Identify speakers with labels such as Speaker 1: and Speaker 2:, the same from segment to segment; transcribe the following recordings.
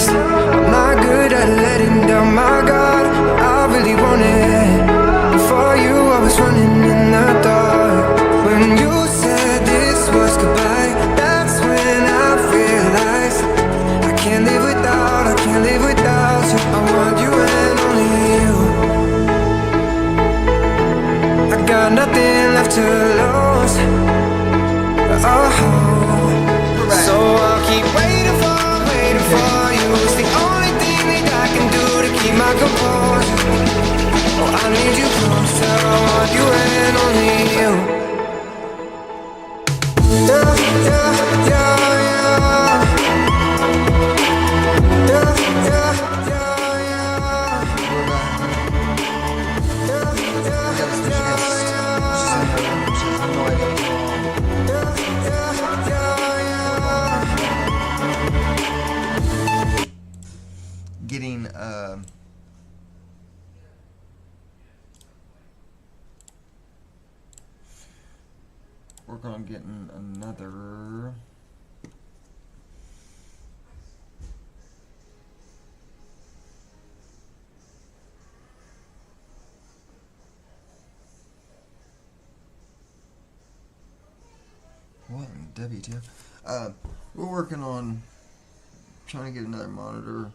Speaker 1: honest, I'm not good at letting down my guard. I really want it. Before you, I was running in the dark. When you said this was goodbye, that's when I realized I can't live without you. I want you and only you. I got nothing left to lose. So I'll keep waiting for you. It's the only thing that I can do to keep my composure. Oh, I need you closer. I want you and only you. Yeah, yeah, yeah, yeah. Yeah, yeah, yeah,
Speaker 2: getting work on getting another what in WTF? We're working on trying to get another monitor.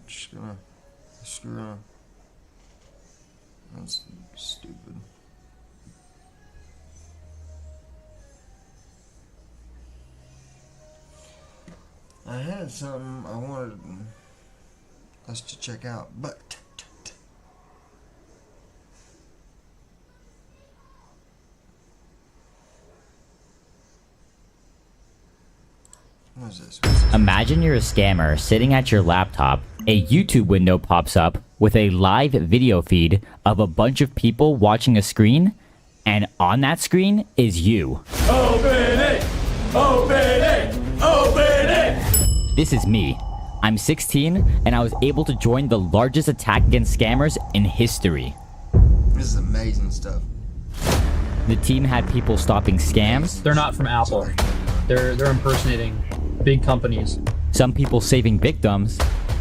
Speaker 2: Just gonna screw on. That's stupid. I had something I wanted us to check out, but what is this?
Speaker 3: Imagine you're a scammer sitting at your laptop, a YouTube window pops up with a live video feed of a bunch of people watching a screen, and on that screen is you.
Speaker 4: Open it! Open it! Open it!
Speaker 3: This is me. I'm 16 and I was able to join the largest attack against scammers in history.
Speaker 2: This is amazing stuff.
Speaker 3: The team had people stopping scams,
Speaker 5: They're not from Apple. They're impersonating big companies.
Speaker 3: some people saving victims,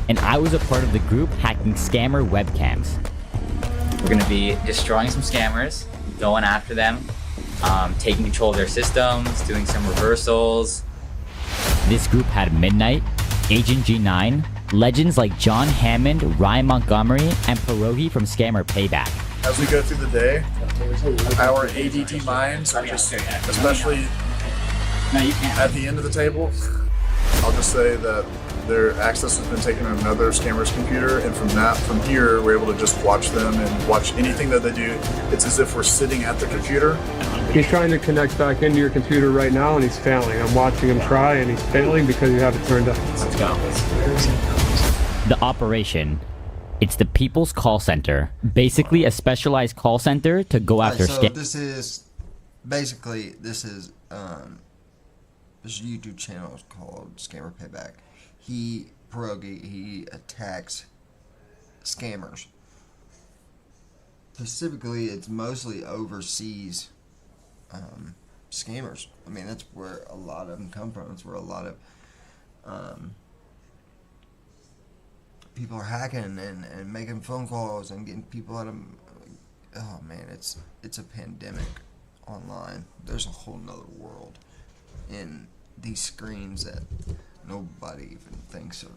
Speaker 3: and I was a part of the group hacking scammer webcams.
Speaker 6: We're going to be destroying some scammers, going after them, taking control of their systems, doing some reversals.
Speaker 3: This group had Midnight, Agent G9, legends like John Hammond, Ryan Montgomery, and Pierogi from Scammer Payback.
Speaker 7: As we go through the day, our ADT minds are just, especially at the end of the table, I'll just say that their access has been taken to another scammer's computer, and from here, we're able to just watch them and watch anything that they do. It's as if we're sitting at the computer.
Speaker 8: He's trying to connect back into your computer right now, and he's failing. I'm watching him try, and he's failing because you have it turned up.
Speaker 6: Let's go.
Speaker 3: The operation. It's the People's Call Center, basically a specialized call center to go after
Speaker 2: so
Speaker 3: scam.
Speaker 2: this is this YouTube channel is called Scammer Payback. Pierogi, he attacks scammers. Specifically, it's mostly overseas scammers. I mean, that's where a lot of them come from. That's where a lot of people are hacking and making phone calls and getting people out of. Oh man, it's a pandemic online. There's a whole nother world in these screens that nobody even thinks or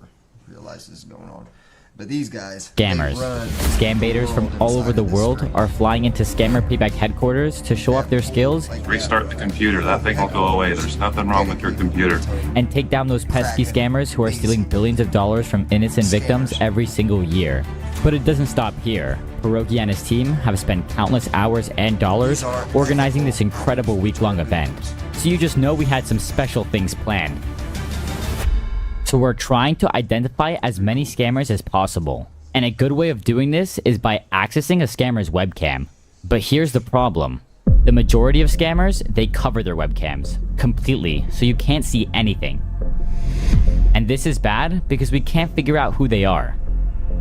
Speaker 2: realizes is going on. But these guys,
Speaker 3: Scammers. Scam baiters from all over the world are flying into Scammer Payback headquarters to show off their skills
Speaker 9: Restart the computer. That thing will go away. There's nothing wrong with your computer.
Speaker 3: and take down those pesky scammers who are stealing billions of dollars from innocent victims every single year. But it doesn't stop here. Pierogi and his team have spent countless hours and dollars organizing this incredible week-long event. So you just know we had some special things planned. So we're trying to identify as many scammers as possible. And a good way of doing this is by accessing a scammer's webcam. But here's the problem. The majority of scammers, they cover their webcams completely, so you can't see anything. And this is bad because we can't figure out who they are.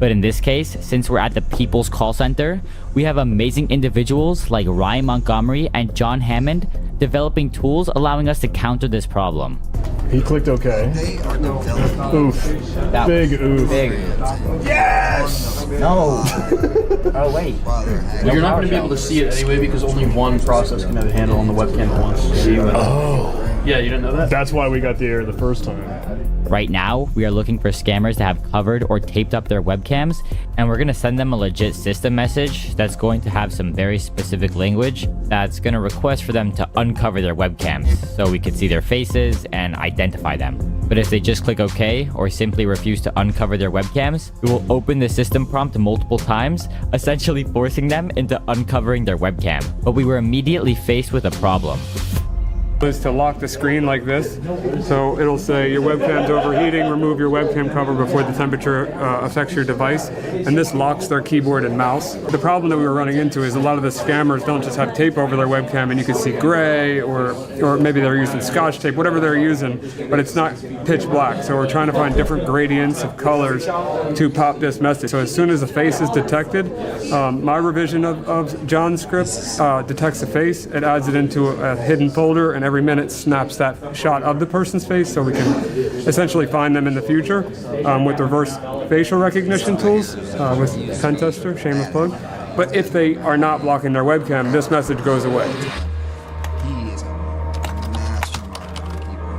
Speaker 3: But in this case, since we're at the People's Call Center, we have amazing individuals like Ryan Montgomery and John Hammond developing tools allowing us to counter this problem.
Speaker 8: He clicked OK.
Speaker 2: They are developing.
Speaker 8: Oof. Big oof.
Speaker 2: Yes!
Speaker 3: No. Oh wait.
Speaker 2: While they're hacking.
Speaker 5: Well, you're not going to be able to see it anyway because only one process can have a handle on the webcam at once. Yeah, you didn't know that?
Speaker 8: That's why we got the error the first time.
Speaker 3: Right now, we are looking for scammers to have covered or taped up their webcams, and we're going to send them a legit system message that's going to have some very specific language that's going to request for them to uncover their webcams so we can see their faces and identify them. But if they just click OK or simply refuse to uncover their webcams, we will open the system prompt multiple times, essentially forcing them into uncovering their webcam. But we were immediately faced with a problem.
Speaker 8: Is to lock the screen like this. So it'll say your webcam's overheating, remove your webcam cover before the temperature affects your device. And this locks their keyboard and mouse. The problem that we were running into is a lot of the scammers don't just have tape over their webcam and you can see gray or maybe they're using Scotch tape, whatever they're using, but it's not pitch black. So we're trying to find different gradients of colors to pop this message. So as soon as a face is detected, my revision of John's script detects the face, it adds it into a hidden folder, and every minute snaps that shot of the person's face so we can essentially find them in the future with reverse facial recognition tools with Pentester, shameless plug. But if they are not blocking their webcam, this message goes away.
Speaker 2: He is a mastermind of people.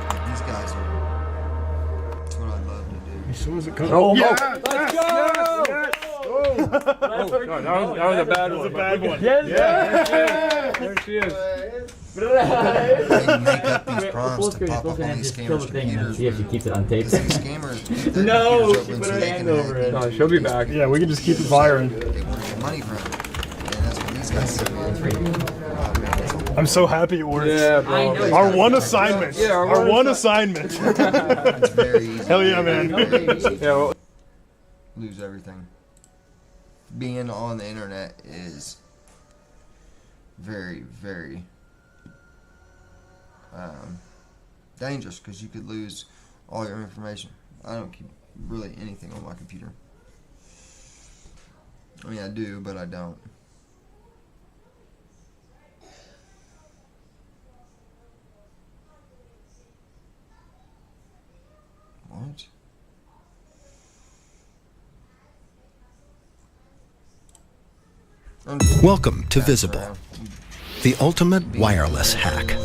Speaker 2: Like, these guys are. That's what I love to do.
Speaker 8: As soon as it comes. Oh, yeah! Let's go! Yes! Oh, God, that was a bad one. That was a bad one. Yes! There she is.
Speaker 2: They make up these prompts to pop up on these scammers' computers.
Speaker 3: See if she keeps it on tape.
Speaker 2: Scammers.
Speaker 3: No, she put her hand over it.
Speaker 8: No, she'll be back. Yeah, we can just keep it firing.
Speaker 2: They want to get money from it. And that's what these guys do.
Speaker 10: I'm so happy it works.
Speaker 8: Yeah, bro.
Speaker 10: Our one assignment.
Speaker 8: Yeah,
Speaker 10: our one assignment.
Speaker 2: It's very easy.
Speaker 10: Hell yeah, man.
Speaker 8: Yeah, well,
Speaker 2: Lose everything. Being on the internet is very, very dangerous because you could lose all your information. I don't keep really anything on my computer. I mean, I do, but I don't. What?
Speaker 11: Welcome to Visible, the ultimate wireless hack.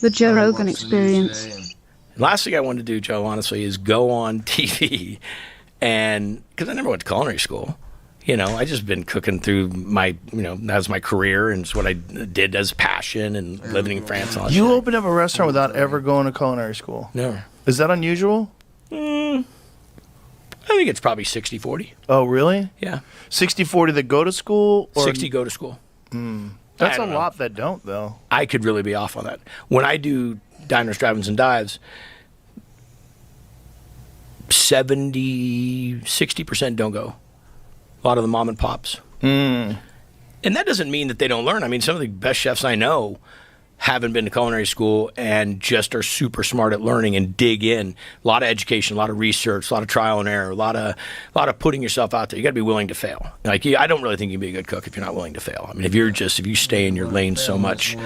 Speaker 12: The Joe Rogan Experience.
Speaker 13: Last thing I wanted to do, Joe, honestly, is go on TV, and because I never went to culinary school, I just been cooking through my, that was my career and it's what I did as passion and living in France. And all that
Speaker 14: You
Speaker 13: shit.
Speaker 14: opened up a restaurant without ever going to culinary school?
Speaker 13: Never.
Speaker 14: Is that unusual?
Speaker 13: I think it's probably 60-40.
Speaker 14: Oh, really?
Speaker 13: Yeah.
Speaker 14: 60-40 that go to school? Or
Speaker 13: 60 go to school.
Speaker 14: That's
Speaker 13: I
Speaker 14: a
Speaker 13: don't
Speaker 14: lot that don't, though.
Speaker 13: I could really be off on that. When I do diners, drive-ins, and dives, 60% don't go. A lot of the mom and pops. And that doesn't mean that they don't learn. I mean, some of the best chefs I know haven't been to culinary school and just are super smart at learning and dig in. A lot of education, a lot of research, a lot of trial and error, a lot of putting yourself out there. You got to be willing to fail. Like, I don't really think you can be a good cook if you're not willing to fail. I mean, if you stay in your lane so much,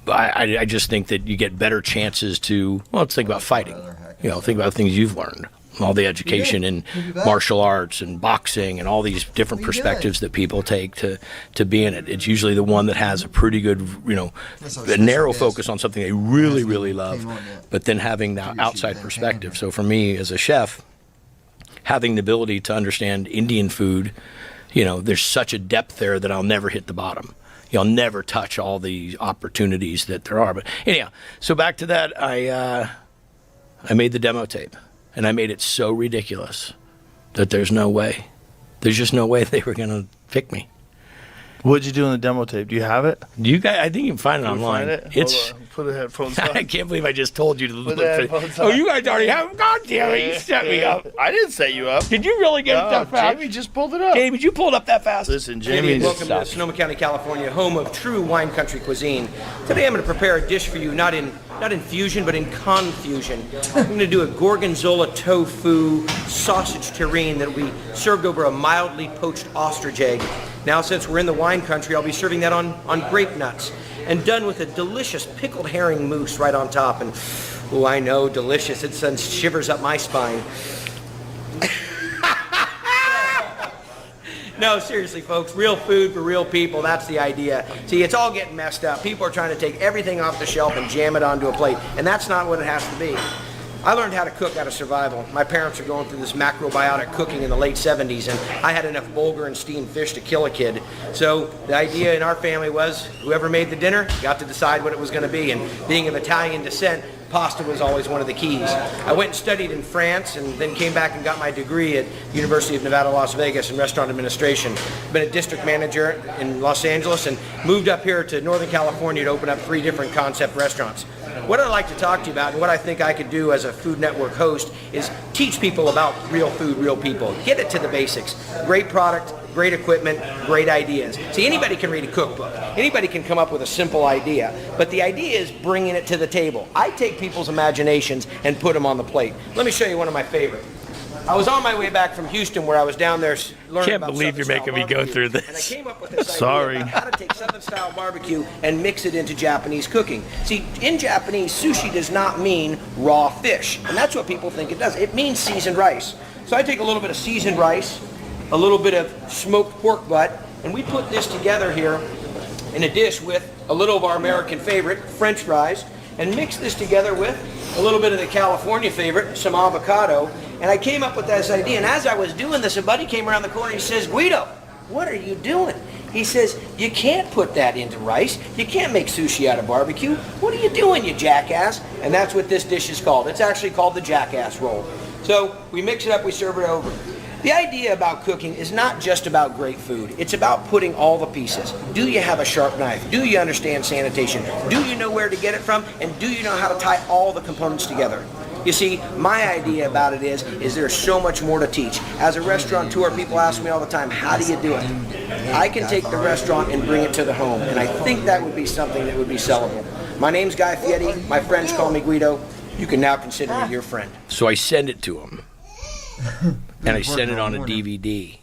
Speaker 13: I just think that you get better chances to, let's think about fighting. Think about things you've learned. All the education in martial arts and boxing and all these different perspectives that people take to be in it. It's usually the one that has a pretty good, a narrow focus on something they really, really love, but then having that outside perspective. So for me as a chef, having the ability to understand Indian food, there's such a depth there that I'll never hit the bottom. You'll never touch all the opportunities that there are. But anyhow, so back to that, I made the demo tape. And I made it so ridiculous that there's no way. There's just no way they were going to pick me.
Speaker 14: What'd you do in the demo tape? Do you have it?
Speaker 13: You guys, I think you can find it
Speaker 14: Can we
Speaker 13: online.
Speaker 14: find it?
Speaker 13: It's.
Speaker 14: Hold on. Put the headphones on.
Speaker 13: I can't believe I just told you to look
Speaker 14: the
Speaker 13: for it.
Speaker 14: headphones
Speaker 13: Oh,
Speaker 14: on.
Speaker 13: you guys already have. God damn it! You set me up.
Speaker 14: I didn't set you up.
Speaker 13: Did you really get it that fast?
Speaker 14: Jamie just pulled it up.
Speaker 13: Jamie, did you pull it up that fast?
Speaker 14: Listen, Jamie.
Speaker 15: Welcome to Sonoma County, California, home of true wine country cuisine. Today I'm going to prepare a dish for you not in
Speaker 13: not in fusion, but in confusion. I'm going to do a gorgonzola tofu sausage terrine that will be served over a mildly poached ostrich egg. Now, since we're in the wine country, I'll be serving that on grape nuts, and done with a delicious pickled herring mousse right on top. And, oh, I know, delicious. It sends shivers up my spine. No, seriously, folks, real food for real people, that's the idea. See, it's all getting messed up. People are trying to take everything off the shelf and jam it onto a plate, and that's not what it has to be. I learned how to cook out of survival. My parents were going through this macrobiotic cooking in the late 70s, and I had enough bulgur and steamed fish to kill a kid. So the idea in our family was whoever made the dinner got to decide what it was going to be, and being of Italian descent, pasta was always one of the keys. I went and studied in France and then came back and got my degree at University of Nevada, Las Vegas in restaurant administration. Been a district manager in Los Angeles and moved up here to Northern California to open up 3 different concept restaurants. What I'd like to talk to you about and what I think I could do as a Food Network host is teach people about real food, real people. Get it to the basics. Great product, great equipment, great ideas. See, anybody can read a cookbook. Anybody can come up with a simple idea. But the idea is bringing it to the table. I take people's imaginations and put them on the plate. Let me show you one of my favorites. I was on my way back from Houston where I was down there learning about
Speaker 14: believe you're making me go through this.
Speaker 13: And I came up with this
Speaker 14: Sorry.
Speaker 13: idea about how to take Southern style barbecue and mix it into Japanese cooking. See, in Japanese, sushi does not mean raw fish. And that's what people think it does. It means seasoned rice. So I take a little bit of seasoned rice, a little bit of smoked pork butt, and we put this together here in a dish with a little of our American favorite, French fries, and mix this together with a little bit of the California favorite, some avocado. And I came up with this idea, and as I was doing this, a buddy came around the corner and he says, "Guido, what are you doing?" He says, "You can't put that into rice. You can't make sushi out of barbecue. What are you doing, you jackass?" And that's what this dish is called. It's actually called the Jackass Roll. So we mix it up, we serve it over. The idea about cooking is not just about great food. It's about putting all the pieces. Do you have a sharp knife? Do you understand sanitation? Do you know where to get it from? And do you know how to tie all the components together? You see, my idea about it is there's so much more to teach. As a restaurateur, people ask me all the time, how do you do it? I can take the restaurant and bring it to the home, and I think that would be something that would be sellable. My name's Guy Fieri. My friends call me Guido. You can now consider me your friend. So I send it to him, and I send it on a DVD.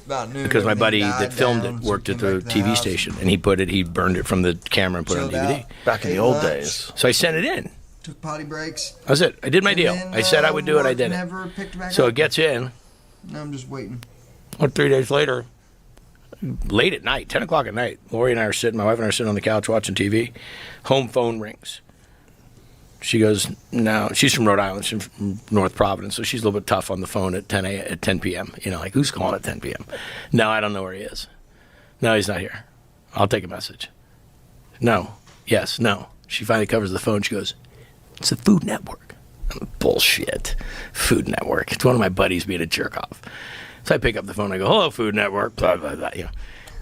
Speaker 13: Because my buddy that filmed it worked at the TV station, and he burned it from the camera and put it on DVD.
Speaker 14: Back in the old days.
Speaker 13: So I sent it in.
Speaker 2: Took potty breaks.
Speaker 13: That's it. I did my deal. I said I would do it. I did it.
Speaker 2: Never picked back
Speaker 13: So
Speaker 2: up.
Speaker 13: it gets in.
Speaker 2: Now I'm just waiting.
Speaker 13: 3 days later, late at night, 10 o'clock at night, Lori and I are sitting, my wife and I are sitting on the couch watching TV. Home phone rings. She goes, no, she's from Rhode Island, she's from North Providence, so she's a little bit tough on the phone at 10 p.m. You know, like, who's calling at 10 p.m.? No, I don't know where he is. No, he's not here. I'll take a message. No. Yes. No. She finally covers the phone. She goes, it's the Food Network. Bullshit. Food Network. It's one of my buddies being a jerk off. So I pick up the phone. I go, hello, Food Network. Blah, blah, blah. You know.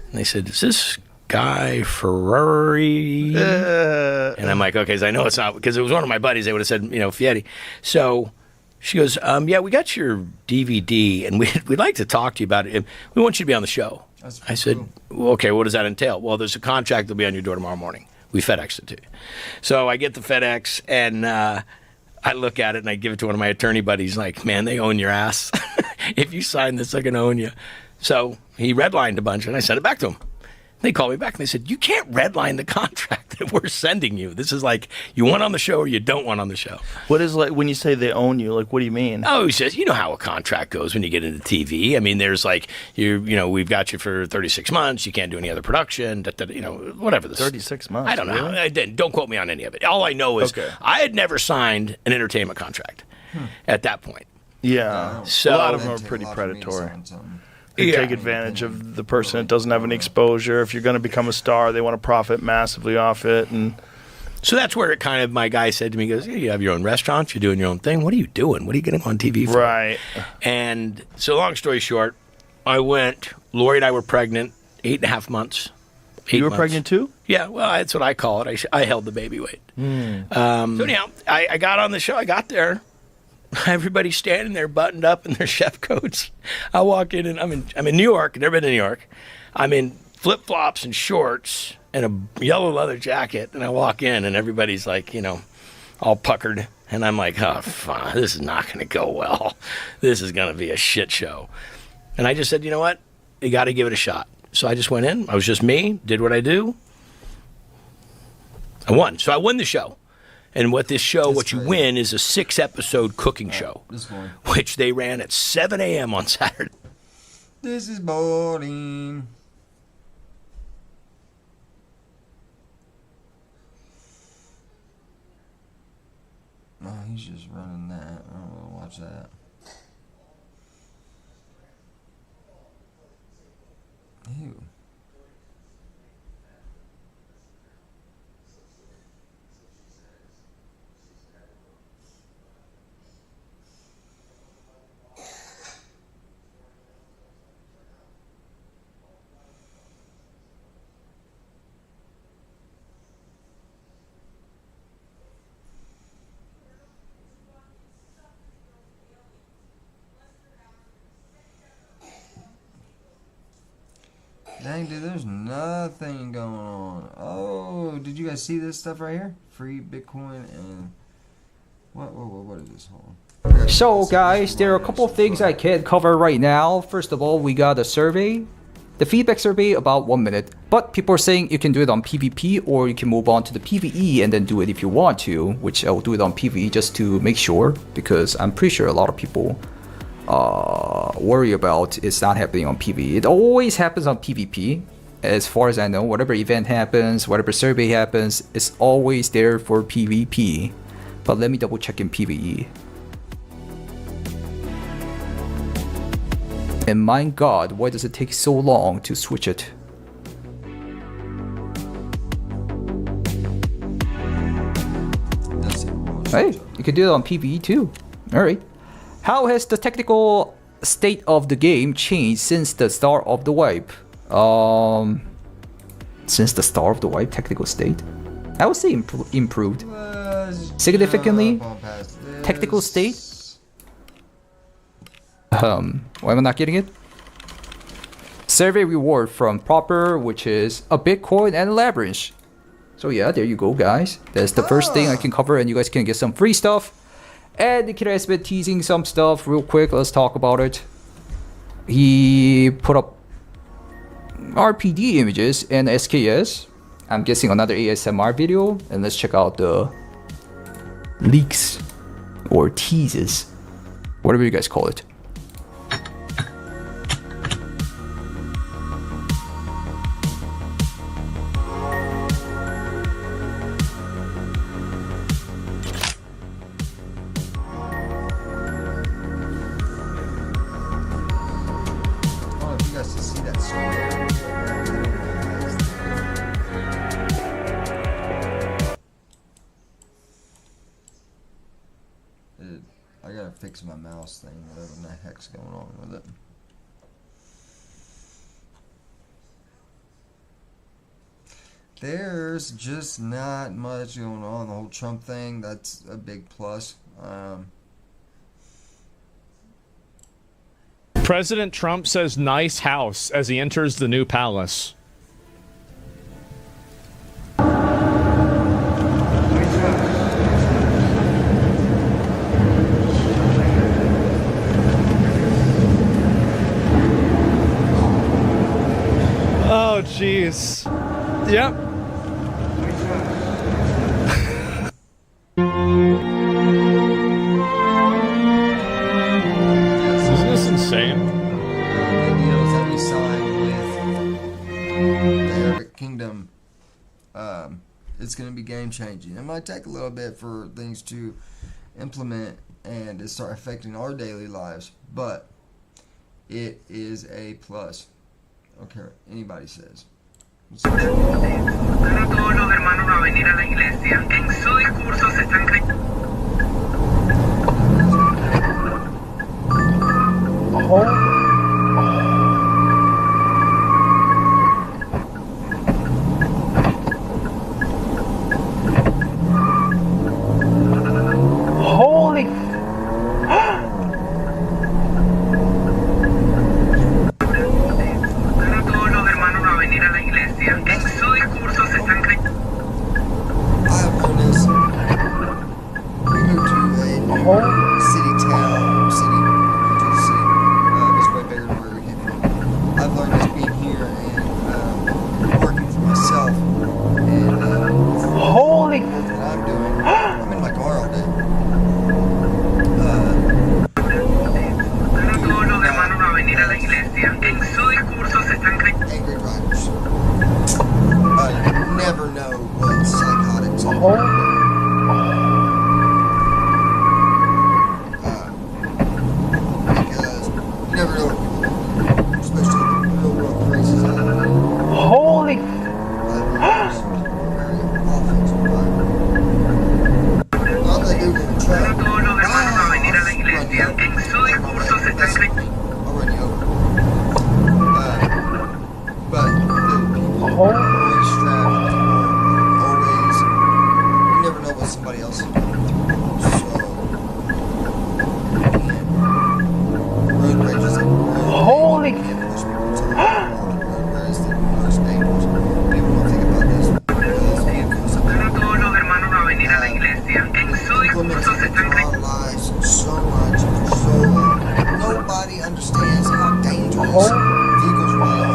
Speaker 13: And they said, is this Guy Ferrari? And I'm like, okay, so I know it's not, because it was one of my buddies. They would have said, you know, Fieri. So she goes, yeah, we got your DVD, and we'd like to talk to you about it. We want you to be on the show. I said, well, okay, what does that entail? Well, there's a contract that'll be on your door tomorrow morning. We FedExed it to you. So I get the FedEx, and I look at it, and I give it to one of my attorney buddies, like, man, they own your ass. If you sign this, they're going to own you. So he redlined a bunch, and I sent it back to him. They called me back, and they said, you can't redline the contract that we're sending you. This is like, you want on the show or you don't want on the show.
Speaker 14: What is, like, when you say they own you, like, what do you mean?
Speaker 13: Oh, he says, you know how a contract goes when you get into TV. I mean, there's like, you know, we've got you for 36 months. You can't do any other production, you know, whatever.
Speaker 14: 36 months?
Speaker 13: I don't know.
Speaker 14: Really?
Speaker 13: Don't quote me on any of it. All I know is I had never signed an entertainment contract at that point.
Speaker 14: Yeah.
Speaker 13: So
Speaker 14: a lot of them are pretty predatory. They take advantage of the person that doesn't have any exposure. If you're going to become a star, they want to profit massively off it. And
Speaker 13: so that's where it kind of, my guy said to me, he goes, you have your own restaurant, you're doing your own thing. What are you doing? What are you getting on TV for?
Speaker 14: Right.
Speaker 13: And so long story short, Lori and I were pregnant 8.5 months.
Speaker 14: You were pregnant too?
Speaker 13: Yeah, well, that's what I call it. I held the baby weight. So anyhow, I got on the show. I got there. Everybody's standing there buttoned up in their chef coats. I walk in, and I'm in New York. Never been to New York. I'm in flip-flops and shorts and a yellow leather jacket, and I walk in, and everybody's like, all puckered, and I'm like, oh, fuck, this is not going to go well. This is going to be a shit show. And I just said, you know what? You got to give it a shot. So I just went in. I was just me, did what I do. I won. So I won the show. And what you win is a 6-episode cooking show, which they ran at 7 a.m. on Saturday.
Speaker 2: This is boring. Oh, he's just running that. I don't want to watch that. Ew. Dang, dude, there's nothing going on. Oh, did you guys see this stuff right here? Free Bitcoin and... What is this? Hold on.
Speaker 15: So, guys, there are a couple of things I can't cover right now. First of all, we got a survey. The feedback survey, about 1 minute. But people are saying you can do it on PvP, or you can move on to the PvE and then do it if you want to, which I'll do it on PvE just to make sure, because I'm pretty sure a lot of people worry about it's not happening on PvE. It always happens on PvP. As far as I know, whatever event happens, whatever survey happens, it's always there for PvP. But let me double check in PvE. And my god, why does it take so long to switch it? Hey, you can do it on PvE too. Alright. How has the technical state of the game changed since the start of the wipe? Since the start of the wipe, technical state? I would say improved. Significantly? Technical state? Why am I not getting it? Survey reward from Proper, which is a Bitcoin and a Labyrinth. So yeah, there you go, guys. That's the first thing I can cover, and you guys can get some free stuff. And the kid has been teasing some stuff real quick. Let's talk about it. He put up RPD images and SKS. I'm guessing another ASMR video. And let's check out the leaks or teases, whatever you guys call it.
Speaker 2: I gotta fix my mouse thing, whatever the heck's going on with it. There's just not much going on. The whole Trump thing, that's a big plus.
Speaker 10: President Trump says nice house as he enters the new palace. Oh, jeez. Yep. Isn't this insane?
Speaker 2: The deals that we signed with the Arabic Kingdom, it's going to be game changing. It might take a little bit for things to implement and to start affecting our daily lives, but it is a plus. Okay, anybody says.
Speaker 16: Están a todos los hermanos a venir a la iglesia. En su discurso se están
Speaker 17: Holy a todos los hermanos a venir a la iglesia. En su discurso
Speaker 2: that I'm doing. I'm in my car all day.
Speaker 16: Para todos los hermanos a venir a la iglesia. En su discurso se están
Speaker 2: Angry drivers. You never know what psychotics are. Because you never know what people do, especially the real world races out there.
Speaker 16: Holy. Para todos los hermanos a venir a la iglesia. En su discurso se están
Speaker 2: already over. But the people always strapped, always. You never know what somebody else is doing. So, road rage is
Speaker 16: Holy.
Speaker 2: Road rage is the most dangerous. People don't think about this. Those vehicles
Speaker 16: Para todos los hermanos a venir a la iglesia. En su discurso se están
Speaker 2: our lives so much for so long. Nobody understands how dangerous vehicles really are.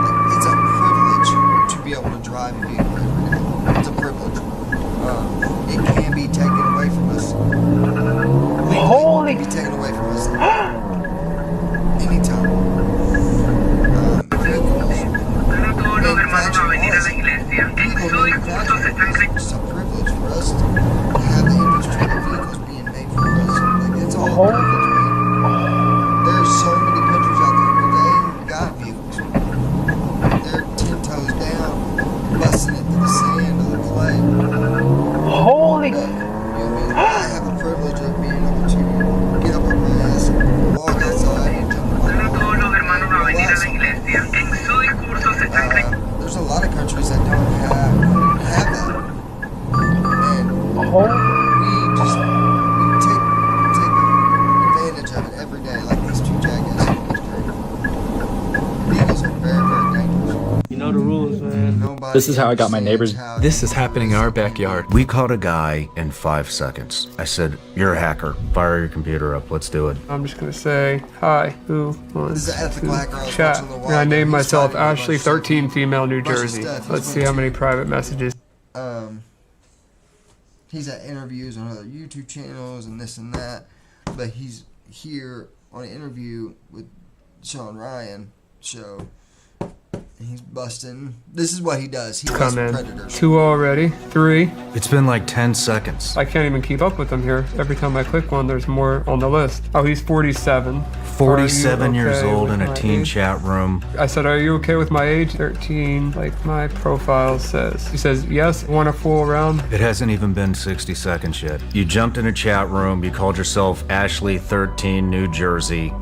Speaker 2: Like, it's a privilege to be able to drive a vehicle every day. It's a privilege. It can be taken away from us. Legally, it can be taken away from us anytime.
Speaker 16: Para todos los hermanos a venir a la iglesia. En su discurso se están
Speaker 2: It's a privilege for us to have the industry of vehicles being made for us. Like, it's all a privilege, man. There's so many countries out there where they ain't got vehicles. They're 10 toes down, busting it to the sand or the clay.
Speaker 16: Holy.
Speaker 2: You know what I mean? I have the privilege of being able to get up on my ass, walk outside, and jump on
Speaker 16: Para todos los hermanos a venir a la iglesia. En su discurso se están
Speaker 2: There's a lot of countries that don't have that. And we just take advantage of it every day, like these two jackasses in the street. Vehicles are very, very dangerous.
Speaker 17: You know the rules, man.
Speaker 2: Nobody
Speaker 17: This is how I got my neighbors.
Speaker 18: This is happening in our backyard. We caught a guy in 5 seconds. I said, "You're a hacker. Fire your computer up. Let's do it."
Speaker 8: I'm just gonna say hi. Who wants
Speaker 2: This is an ethical hacker I was
Speaker 8: chat?
Speaker 2: watching a little
Speaker 8: And I
Speaker 2: while
Speaker 8: named
Speaker 2: ago. He's
Speaker 8: myself
Speaker 2: fighting a bunch
Speaker 8: Ashley
Speaker 2: of stuff.
Speaker 8: 13 female New
Speaker 2: Bunch of
Speaker 8: Jersey.
Speaker 2: stuff. He's
Speaker 8: Let's see
Speaker 2: going
Speaker 8: how
Speaker 2: to-
Speaker 8: many private messages.
Speaker 2: He's at interviews on other YouTube channels and this and that, but he's here on an interview with Sean Ryan show, and he's busting. This is what he does. He busts
Speaker 8: Come in.
Speaker 2: predators.
Speaker 8: 2 already. 3.
Speaker 18: It's been like 10 seconds.
Speaker 8: I can't even keep up with them here. Every time I click one, there's more on the list. Oh, he's 47.
Speaker 18: 47
Speaker 8: Are you
Speaker 18: years
Speaker 8: okay
Speaker 18: old
Speaker 8: with
Speaker 18: in a
Speaker 8: my
Speaker 18: teen
Speaker 8: age?
Speaker 18: chat room.
Speaker 8: I said, "Are you okay with my age?" 13, like my profile says. He says, "Yes, want to fool around?"
Speaker 18: It hasn't even been 60 seconds yet. You jumped in a chat room, you called yourself Ashley 13 New Jersey.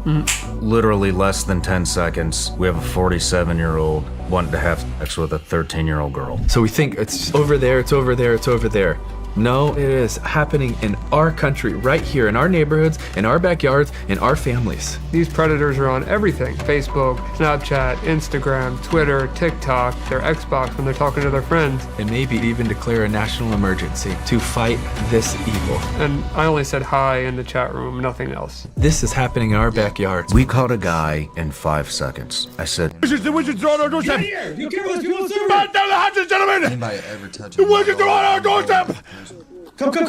Speaker 18: Literally less than 10 seconds, we have a 47-year-old wanting to have sex with a 13-year-old girl.
Speaker 17: So we think it's over there, it's over there, it's over there. No, it is happening in our country, right here, in our neighborhoods, in our backyards, in our families.
Speaker 8: These predators are on everything. Facebook, Snapchat, Instagram, Twitter, TikTok, their Xbox when they're talking to their friends.
Speaker 17: And maybe even declare a national emergency to fight this evil.
Speaker 8: And I only said hi in the chat room, nothing else.
Speaker 17: This is happening in our backyard.
Speaker 18: We caught a guy in 5 seconds. I said,
Speaker 4: The wizards are on our doorstep! You can't let people serve! Back down the hatches, gentlemen!
Speaker 2: Anybody ever touch
Speaker 4: The wizards are on our doorstep! Come! Is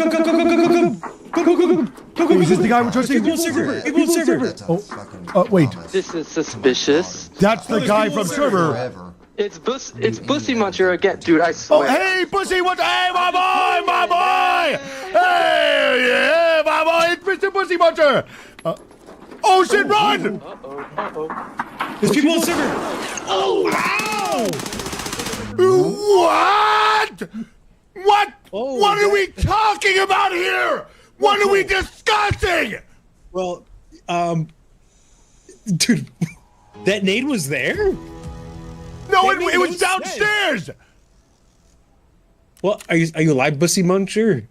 Speaker 4: this the guy we're trusting? Oh, wait.
Speaker 19: This is suspicious.
Speaker 4: That's the guy from Server.
Speaker 19: It's Bussy Muncher again, dude. I swear.
Speaker 4: Oh, hey, Bussy! What? Hey, my boy! Hey, yeah, my boy! It's Mr. Bussy Muncher! Oh, shit, run! There's people on Server! Oh, ow! What? What? What are we talking about here? What are we discussing?
Speaker 20: Well, dude, that nade was there?
Speaker 4: No, it was downstairs.
Speaker 20: Well, are you alive, Bussy Muncher?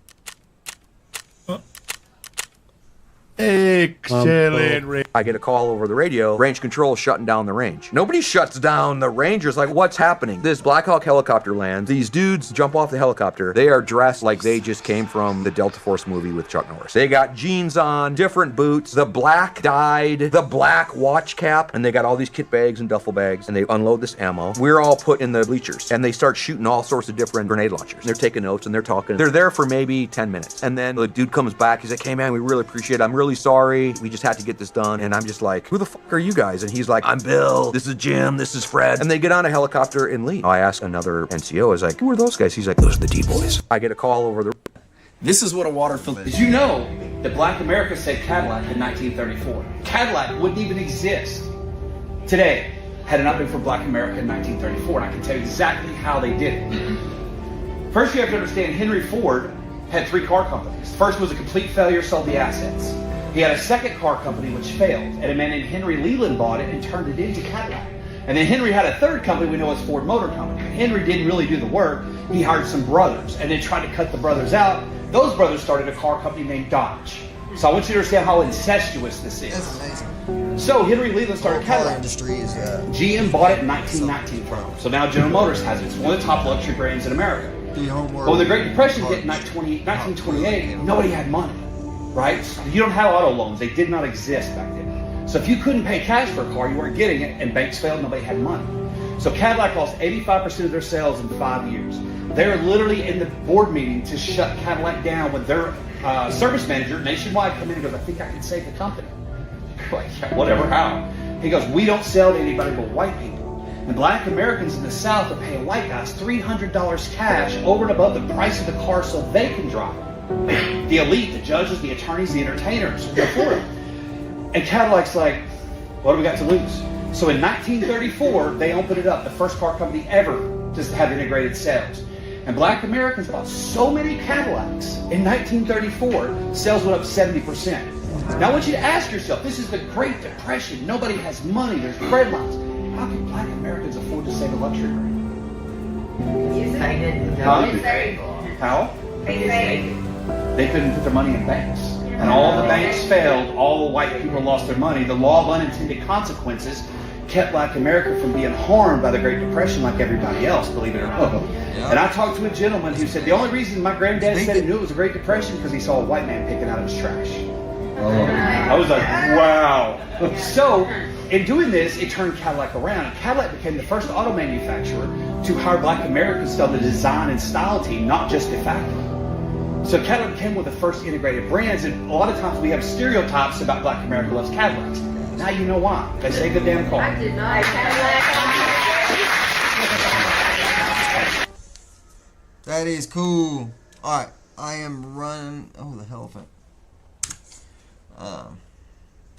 Speaker 4: Excellent.
Speaker 21: I get a call over the radio, range control shutting down the range. Nobody shuts down the Rangers. Like, what's happening? This Black Hawk helicopter lands. These dudes jump off the helicopter. They are dressed like they just came from the Delta Force movie with Chuck Norris. They got jeans on, different boots, the black dyed, the black watch cap, and they got all these kit bags and duffel bags, and they unload this ammo. We're all put in the bleachers, and they start shooting all sorts of different grenade launchers. They're taking notes, and they're talking. They're there for maybe 10 minutes. And then the dude comes back. He's like, hey, man, we really appreciate it. I'm really sorry. We just had to get this done. And I'm just like, who the fuck are you guys? And he's like, I'm Bill. This is Jim. This is Fred. And they get on a helicopter and leave. I ask another NCO, I was like, who are those guys? He's like, those are the D-boys. I get a call over the...
Speaker 22: This is what a water filter is. Did you know that Black America said Cadillac in 1934? Cadillac wouldn't even exist today had it not been for Black America in 1934. And I can tell you exactly how they did it. First, you have to understand Henry Ford had 3 car companies. First was a complete failure, sold the assets. He had a second car company which failed, and a man named Henry Leland bought it and turned it into Cadillac. And then Henry had a third company we know as Ford Motor Company. Henry didn't really do the work. He hired some brothers and then tried to cut the brothers out. Those brothers started a car company named Dodge. So I want you to understand how incestuous this is.
Speaker 2: That's amazing.
Speaker 22: So Henry Leland started Cadillac.
Speaker 2: Industry is
Speaker 22: GM bought it in 1919 from him. So now General Motors has it. It's one of the top luxury brands in America. But when the Great Depression hit in 1928, nobody had money, right? You don't have auto loans. They did not exist back then. So if you couldn't pay cash for a car, you weren't getting it, and banks failed, nobody had money. So Cadillac lost 85% of their sales in 5 years. They were literally in the board meeting to shut Cadillac down when their service manager nationwide come in and goes, I think I can save the company. Like, yeah, whatever, how? He goes, we don't sell to anybody but white people. And Black Americans in the South are paying white guys $300 cash over and above the price of the car so they can drive. The elite, the judges, the attorneys, the entertainers, they're for it. And Cadillac's like, what do we got to lose? So in 1934, they opened it up, the first car company ever to have integrated sales. And Black Americans bought so many Cadillacs in 1934, sales went up 70%. Now I want you to ask yourself, this is the Great Depression. Nobody has money, there's bread lines. How can Black Americans afford to save a luxury brand? How? They couldn't put their money in banks. And all the banks failed, all the white people lost their money. The law of unintended consequences kept Black America from being harmed by the Great Depression like everybody else, believe it or not. And I talked to a gentleman who said the only reason my granddad said he knew it was a Great Depression because he saw a white man picking out his trash. I was like, wow. So, in doing this, it turned Cadillac around. And Cadillac became the first auto manufacturer to hire Black Americans on the design and style team, not just de facto. So Cadillac became one of the first integrated brands, and a lot of times we have stereotypes about Black America loves Cadillacs. Now you know why. They save the damn car.
Speaker 23: I did not.
Speaker 2: That is cool. Alright, I am running. Oh, the elephant.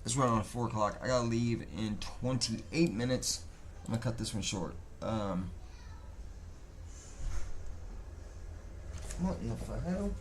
Speaker 2: It's running on 4 o'clock. I gotta leave in 28 minutes. I'm gonna cut this one short. What in the hell?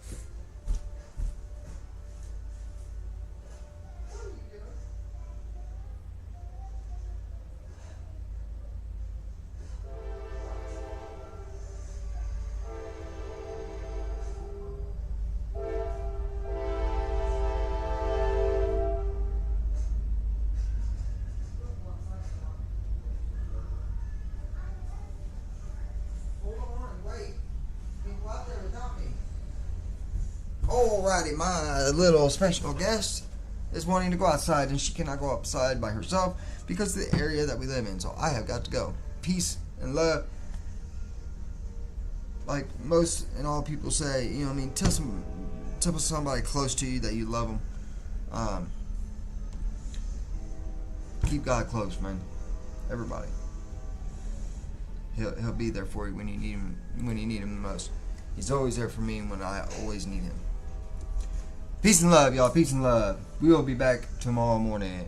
Speaker 2: Alrighty, my little special guest is wanting to go outside, and she cannot go outside by herself because of the area that we live in, so I have got to go. Peace and love. Like most and all people say, you know what I mean, tell somebody close to you that you love them. Keep God close, man. Everybody. He'll be there for you when you need him the most. He's always there for me when I always need him. Peace and love, y'all. Peace and love. We will be back tomorrow morning.